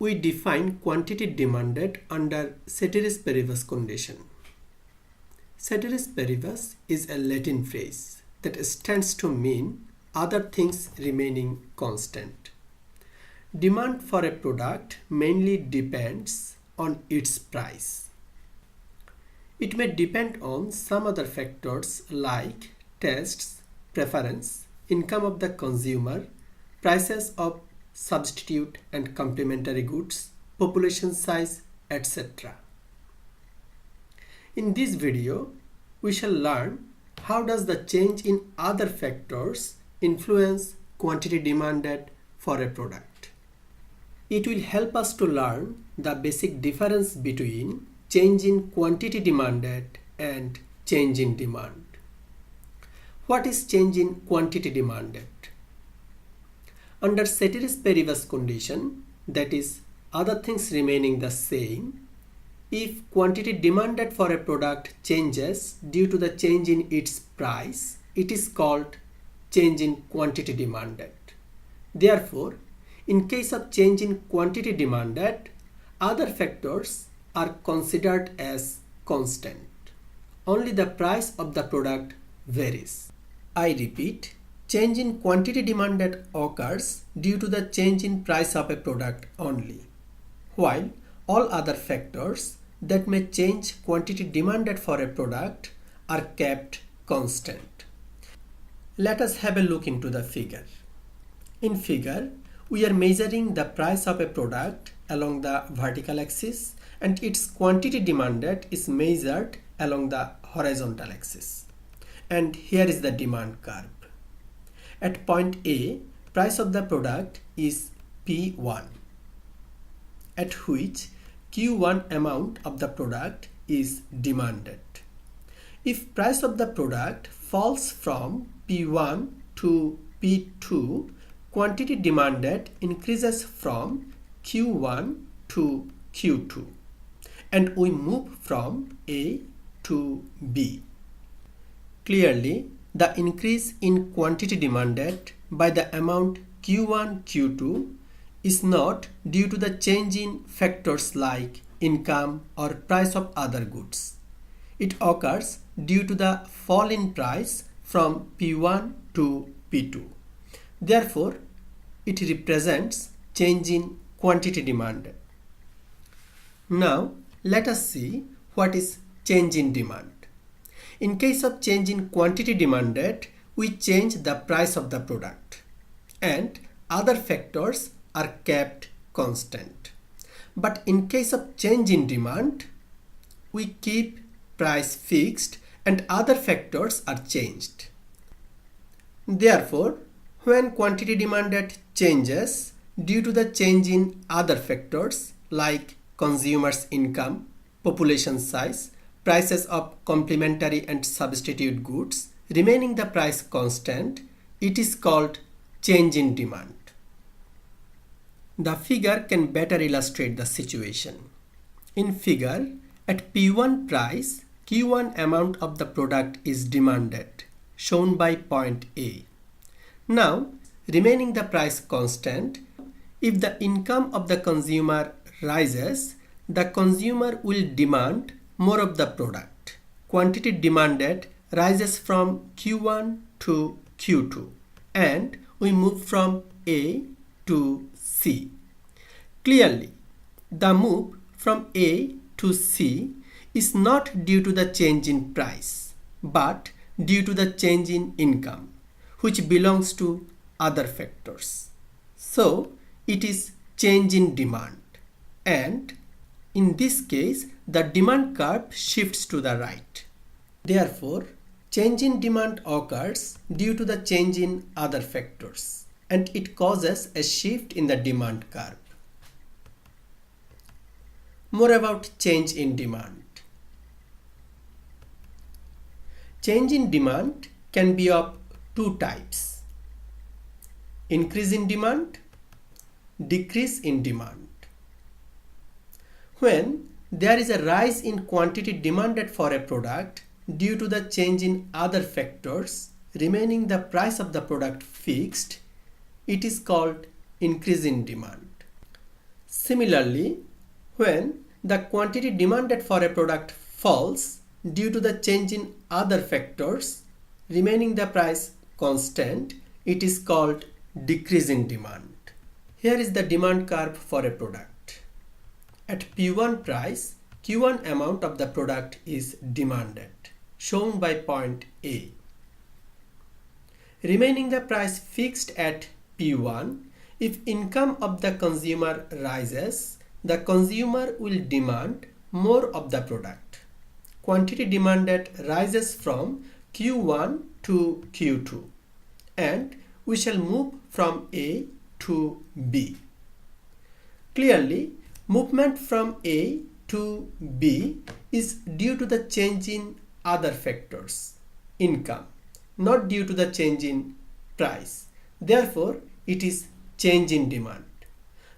we define quantity demanded under ceteris paribus condition. Ceteris paribus is a Latin phrase that stands to mean other things remaining constant. Demand for a product mainly depends on its price. It may depend on some other factors like tastes, preference, income of the consumer, prices of substitute and complementary goods, population size, etc. In this video, we shall learn how does the change in other factors influence quantity demanded for a product. It will help us to learn the basic difference between change in quantity demanded and change in demand. What is change in quantity demanded? Under ceteris paribus condition, that is, other things remaining the same, if quantity demanded for a product changes due to the change in its price, it is called change in quantity demanded. Therefore, in case of change in quantity demanded, other factors are considered as constant. Only the price of the product varies. I repeat, change in quantity demanded occurs due to the change in price of a product only, while all other factors that may change quantity demanded for a product are kept constant. Let us have a look into the figure. In figure, we are measuring the price of a product along the vertical axis and its quantity demanded is measured along the horizontal axis. And here is the demand curve. At point A, price of the product is P1, at which Q1 amount of the product is demanded. If price of the product falls from P1 to P2, quantity demanded increases from Q1 to Q2, and we move from A to B. Clearly, the increase in quantity demanded by the amount Q1, Q2 is not due to the change in factors like income or price of other goods. It occurs due to the fall in price from P1 to P2. Therefore, it represents change in quantity demanded. Now, let us see what is change in demand. In case of change in quantity demanded, we change the price of the product and other factors are kept constant. But in case of change in demand, we keep price fixed and other factors are changed. Therefore, when quantity demanded changes due to the change in other factors like consumers' income, population size, prices of complementary and substitute goods, remaining the price constant, it is called change in demand. The figure can better illustrate the situation. In figure, at P1 price, Q1 amount of the product is demanded, shown by point A. Now, remaining the price constant, if the income of the consumer rises, the consumer will demand more of the product. Quantity demanded rises from Q1 to Q2 and we move from A to C. Clearly, the move from A to C is not due to the change in price, but due to the change in income, which belongs to other factors. So, it is change in demand, and in this case, the demand curve shifts to the right. Therefore, change in demand occurs due to the change in other factors, and it causes a shift in the demand curve. More about change in demand. Change in demand can be of two types: increase in demand, decrease in demand. When there is a rise in quantity demanded for a product due to the change in other factors, remaining the price of the product fixed, it is called increase in demand. Similarly, when the quantity demanded for a product falls due to the change in other factors, remaining the price constant, it is called decrease in demand. Here is the demand curve for a product. At P1 price, Q1 amount of the product is demanded, shown by point A. Remaining the price fixed at P1, if income of the consumer rises, the consumer will demand more of the product. Quantity demanded rises from Q1 to Q2, and we shall move from A to B. Clearly, movement from A to B is due to the change in other factors, income, not due to the change in price. Therefore, it is change in demand.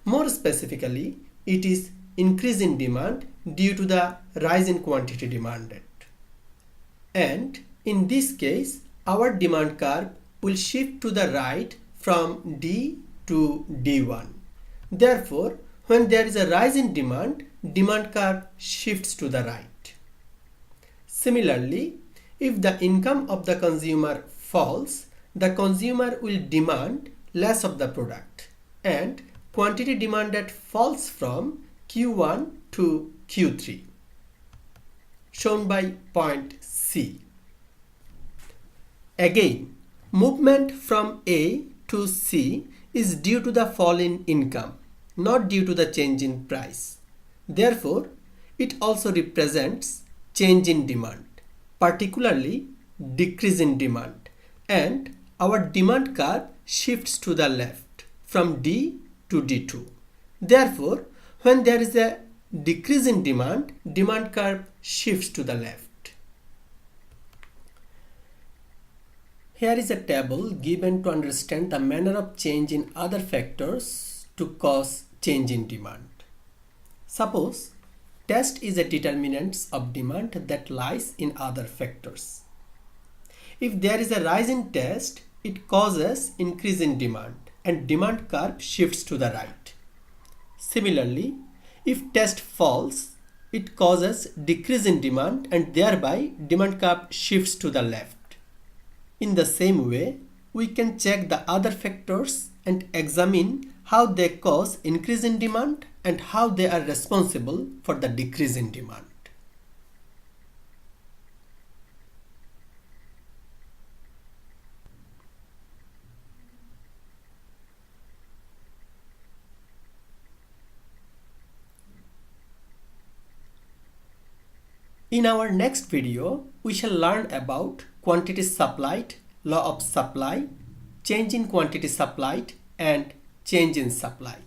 More specifically, it is increase in demand due to the rise in quantity demanded. And in this case, our demand curve will shift to the right from D to D1. Therefore, when there is a rise in demand, demand curve shifts to the right. Similarly, if the income of the consumer falls, the consumer will demand less of the product, and quantity demanded falls from Q1 to Q3, shown by point C. Again, movement from A to C is due to the fall in income, not due to the change in price. Therefore, it also represents change in demand, particularly decrease in demand, and our demand curve shifts to the left from D to D2. Therefore, when there is a decrease in demand, demand curve shifts to the left. Here is a table given to understand the manner of change in other factors to cause change in demand. Suppose test is a determinant of demand that lies in other factors. If there is a rise in test, it causes increase in demand and demand curve shifts to the right. Similarly, if test falls, it causes decrease in demand and thereby demand curve shifts to the left. In the same way, we can check the other factors and examine how they cause increase in demand and how they are responsible for the decrease in demand. In our next video, we shall learn about quantity supplied, law of supply, change in quantity supplied, and change in supply.